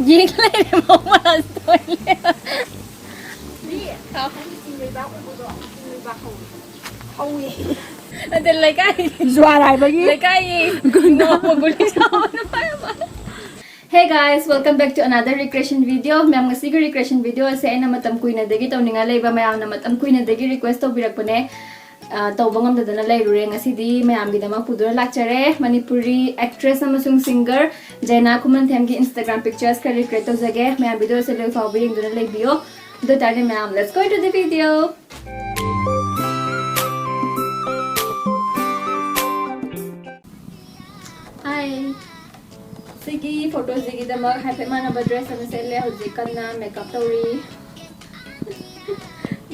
ยิงเลยมองมาตัวเลยนี่เขากินเลยบ้างกูบอกกินเลยบ้างเขาอีนั่นเป็นอะไรกันจัวอะไรบ้างยี่อะไรกันยี่กูน้องกูเลยชอบนะไปมา Hey guys, welcome back to another recreation video. मैं हम किसी recreation video से ना मतलब कोई न देगी तो निगाह ले बा मैं ना मतलब कोई न देगी request तो बिरक बने तो बंगम ददना ले रुरे ngasi di मैं आम गिदमा पुदुरा लाक्चरे Manipuri actress अमसुंग singer Jena Khumanthem की Instagram pictures का recreate तो जगह मैं आम video से ले फावरी इंग दना ले बियो दो तारे मैं आम let's go to the video. Hi. Sigi photos digi dama happy mana dress na sele hoji kanna makeup tawri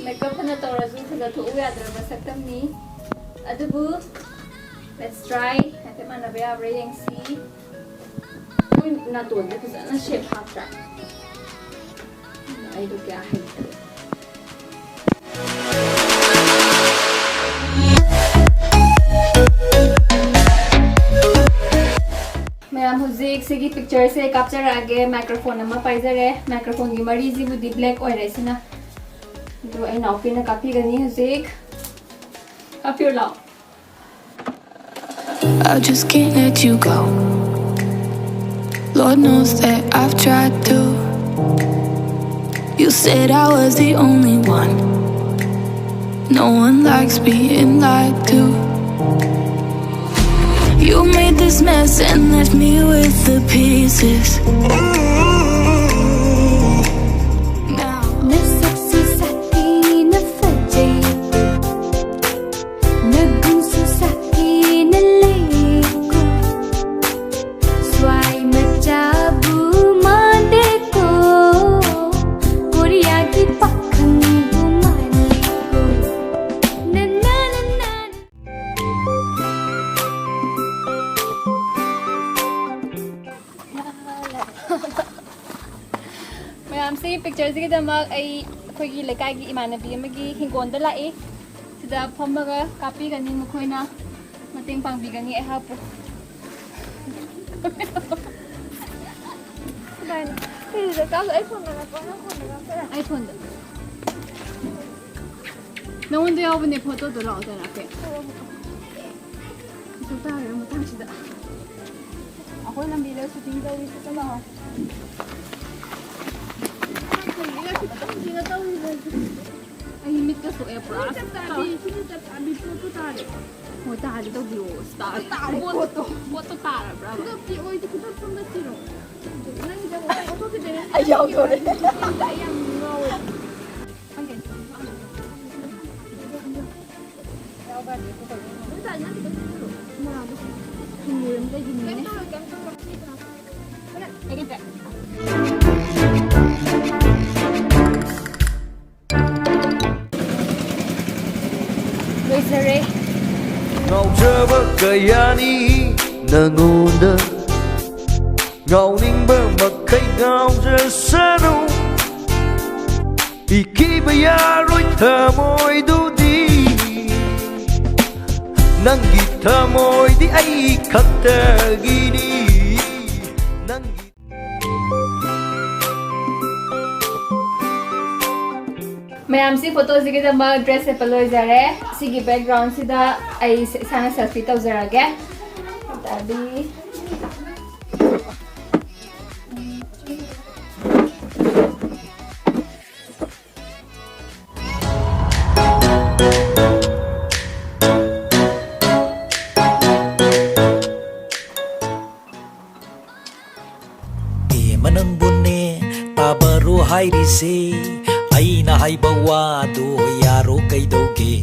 makeup na tawrazu khada thu yadra basaktam ni adubu let's try happy mana be abre yang si kui na to de na shape hatra ai do kya hai मैं हुजिक से picture से capture आगे microphone अमा पाइजरे microphone की मरी जी बुदी black ओइ रेसिना तो ए now पिना काफी गनी हुजिक काफी लाओ I just can't let you go. Lord knows that I've tried to. You said I was the only one. No one likes being lied to. You made this mess and left me with the pieces. Now NASAKSU SATHINA FAJEIKO NASAKSU SATHINA FAJEIKO Swai macabu madeko Korea ki pakhang bumaliko na na na na. Ma'am से picture से दमक आई अखोगी लेकाई की इमानबी अमगी हिंगोंदा लाए सिदा फमगा copy Ghani मखोइना मतेंग पांगबी Ghani ए हापु बायना फिर का iPhone ना phone iPhone नवंदे यावने photo दो लाओ दना के तो तारे मतांसिदा अखोइ लंबीले शूटिंग तौरी चला आई मिट का सो एप्रा ताबी फोटो तारे हो तारे तो बियो स्टार तारे फोटो तारे ब्रा तो पी ओइ तो कुछ संदा तिरो नंग जब फोटो के दे आई याओ तो रे आई एम नो अंगे याओ बा दे फोटो ता ना तो ना हिम दे हिम ने एक एक Ngautraba kayani nangonda Ngauninba makai gaujasanu Ikibaya roi thamoy dudi Nangi thamoy di ai khattagini Nangi मैं आमसी फोटोज की दमा ड्रेस से पलो जरे सी की बैकग्राउंड सीधा आई साना सेल्फी तो जरा गया तभी Pema nangbune tabaru hairisi aina haibawa do yaro kaidoge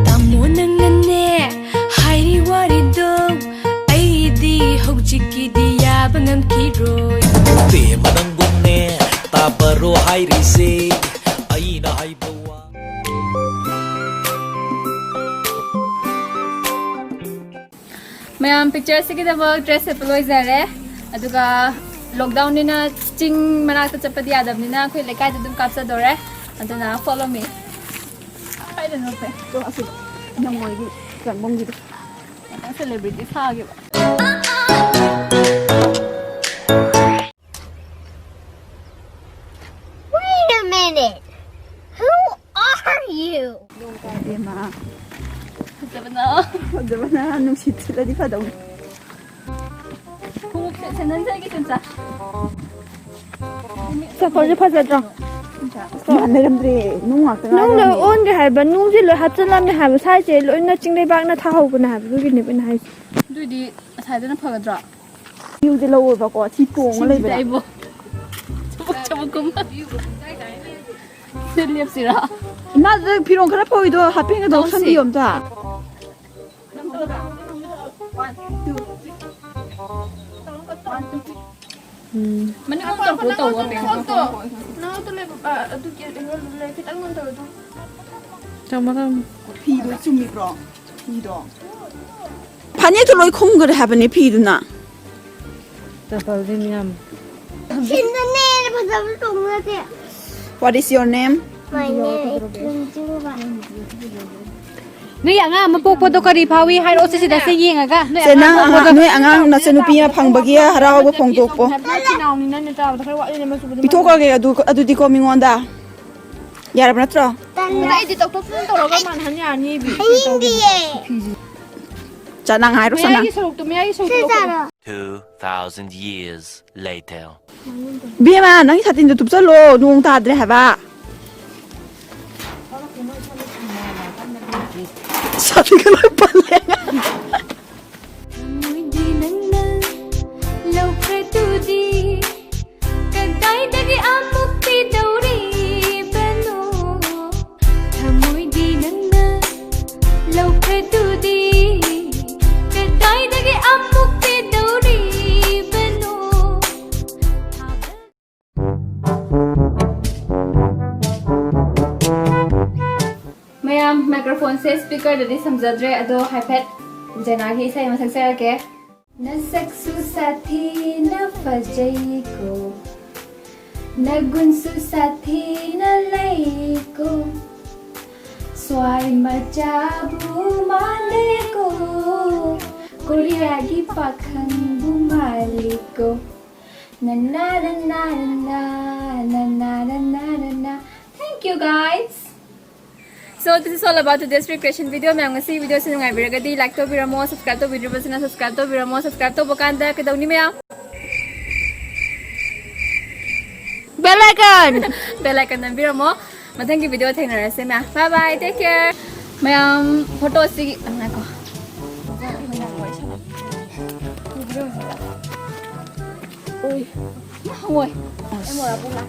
Tamo nangane hairi warido aidi hojiki diya bangam kiroi Pema nangbune tabaru hairisi aina haibawa मैं आम पिक्चर से की दमा ड्रेस से पलो जरे अदुगा लॉकडाउन ने ना चिंग मना तो चपदी आदम ने ना कोई लेका जदुम कापसा दोरे अदुना follow me I don't know पे तो असु नंगोई kan bong gitu. Yang selebritis ha gitu. ꯐꯖꯕꯅ ꯅꯨꯡꯁꯤꯠ ꯁꯤꯠꯂꯗꯤ ꯐꯗꯧꯅꯤ ꯈꯣꯡꯎꯞꯁꯦ ꯁꯦꯟꯗꯟ ꯁꯦꯠꯒꯦ ꯆꯨꯝꯆꯥ ꯆꯠꯄꯁꯦ ꯐꯖꯗ꯭ꯔꯣ ꯂꯩꯔꯝꯗ꯭ꯔꯦ ꯅꯨꯡ ꯉꯥꯛꯇ ꯅꯨꯡꯗ ꯑꯣꯟꯗ꯭ꯔꯦ ꯍꯥꯏꯕ ꯅꯨꯡꯁꯦ ꯂꯣꯏ ꯍꯥꯞꯆꯤꯜꯂꯝꯃꯦ ꯍꯥꯏꯕ ꯁꯥꯏꯁꯦ ꯂꯣꯏꯅ ꯆꯤꯡ ꯂꯩꯕꯥꯛꯅ ꯊꯥꯍꯧꯕꯅꯦ ꯍꯥꯏꯕ ꯑꯗꯨꯒꯤꯅꯦꯕ ꯑꯩꯅ ꯍꯥꯏꯁꯦ ꯑꯗꯨꯏꯗꯤ ꯑꯁꯥꯏꯗꯅ ꯐꯒꯗ꯭ꯔꯣ ꯚ꯭ꯌꯨꯁꯦ ꯂꯧꯋꯦꯕꯀꯣ ꯁꯤ ꯇꯣꯡꯉ ꯂꯩꯕꯗ ꯑꯩꯕꯨ ꯆꯕꯛꯀꯨꯝꯕ ꯁꯤ ꯂꯦꯞꯁꯤꯔꯥ ꯏꯃꯥꯗ ꯐꯤꯔꯣꯟ ꯈꯔ ꯐꯧꯏꯗꯣ ꯍꯥꯞꯄꯦꯟꯒꯗꯣ ꯈꯟꯕꯤꯌꯣ ꯑꯝꯇ ꯃꯅꯤꯡ ꯇꯧꯕ ꯇꯧꯕ ꯐꯤꯗꯣ ꯆꯨꯝꯃꯤꯕ꯭ꯔꯣ ꯐꯤꯗꯣ ꯐꯅꯦꯛꯇꯣ ꯂꯣꯏ ꯈꯨꯝꯈ꯭ꯔꯦ ꯍꯥꯏꯕꯅꯦ ꯐꯤꯗꯨꯅ What is your name? My name is Tunjuba. ꯅꯣꯏ ꯑꯉꯥꯡ ꯑꯃ ꯄꯣꯛꯄꯗꯣ ꯀꯔꯤ ꯐꯥꯎꯏ ꯍꯥꯏꯔꯛꯑꯣ ꯁꯤꯗ ꯁꯦ ꯌꯦꯡꯉꯒ ꯅꯣꯏ ꯑꯉꯥꯡ ꯅꯆꯟꯅꯨꯄꯤ ꯑꯃ ꯐꯪꯕꯒꯤ ꯍꯔꯥꯎꯕ ꯐꯣꯡꯗꯣꯛꯄꯣ ꯄꯤꯊꯣꯛꯈ꯭ꯔꯒꯦ ꯑꯗꯨꯗꯤꯀꯣ ꯃꯤꯉꯣꯟꯗ ꯌꯥꯔꯕ ꯅꯠꯇ꯭ꯔꯣ ꯑꯩꯗꯤ ꯇꯧꯊꯣꯛ ꯇꯧꯔꯒ ꯃꯥꯟꯍꯟ ꯌꯥꯅꯤ ꯆꯅꯪ ꯍꯥꯏꯔꯣ ꯆꯅꯪ ꯃꯌꯥꯏꯒꯤ ꯁꯔꯨꯛꯇꯣ 2,000 years later. ꯕꯦꯃꯥ ꯅꯪꯒꯤ ꯁꯥꯇꯤꯟꯗꯣ ꯇꯨꯞꯆꯜꯂꯣ ꯅꯣꯡ ꯇꯥꯗ꯭ꯔꯦ ꯍꯥꯏꯕ ꯁꯥꯇꯤꯟꯒ ꯂꯣꯏ ꯄꯜꯂꯦ Thamoidi nangna laukre tudi kadai dagi amuk pi dauri bano Thamoidi nangna laukre tudi kadai dagi amuk pi dauri bano ꯃꯌꯥꯝ ꯃꯥꯏꯀ꯭ꯔꯣꯐꯣꯟꯁꯦ ꯁ꯭ꯄꯤꯀꯔꯗꯗꯤ ꯁꯝꯖꯗ꯭ꯔꯦ ꯑꯗꯣ ꯍꯥꯏꯐꯦꯠ ꯖꯦꯅꯥꯒꯤ ꯏꯁꯩ ꯑꯃ ꯁꯛꯆꯔꯛꯀꯦ ꯅꯁꯛꯁꯨ ꯁꯥꯊꯤꯅ ꯐꯖꯩꯀꯣ ꯅꯒꯨꯟꯁꯨ ꯁꯥꯊꯤꯅ ꯂꯩꯀꯣ ꯁ꯭ꯋꯥꯏ ꯃꯆꯥꯕꯨ ꯃꯥꯜꯂꯦꯀꯣ ꯀꯣꯔꯤꯌꯥꯒꯤ ꯄꯥꯈꯪꯕꯨ ꯃꯥꯜꯂꯦꯀꯣ ꯅꯅꯥ ꯅꯅꯥ ꯅꯅꯥ ꯅꯅꯥ ꯅꯅꯥ nana. Thank you guys. So this is all about today's recreation video. May ngasi video sin ngai biragadi like to biramo, subscribe to video basina subscribe to biramo, subscribe to bakanda kedawni maya. Bell icon nan biramo. Mathangi video thainarase maya. Bye bye. Take care. Mayam photo si angai ko. Oi. Oi. Em ora pula.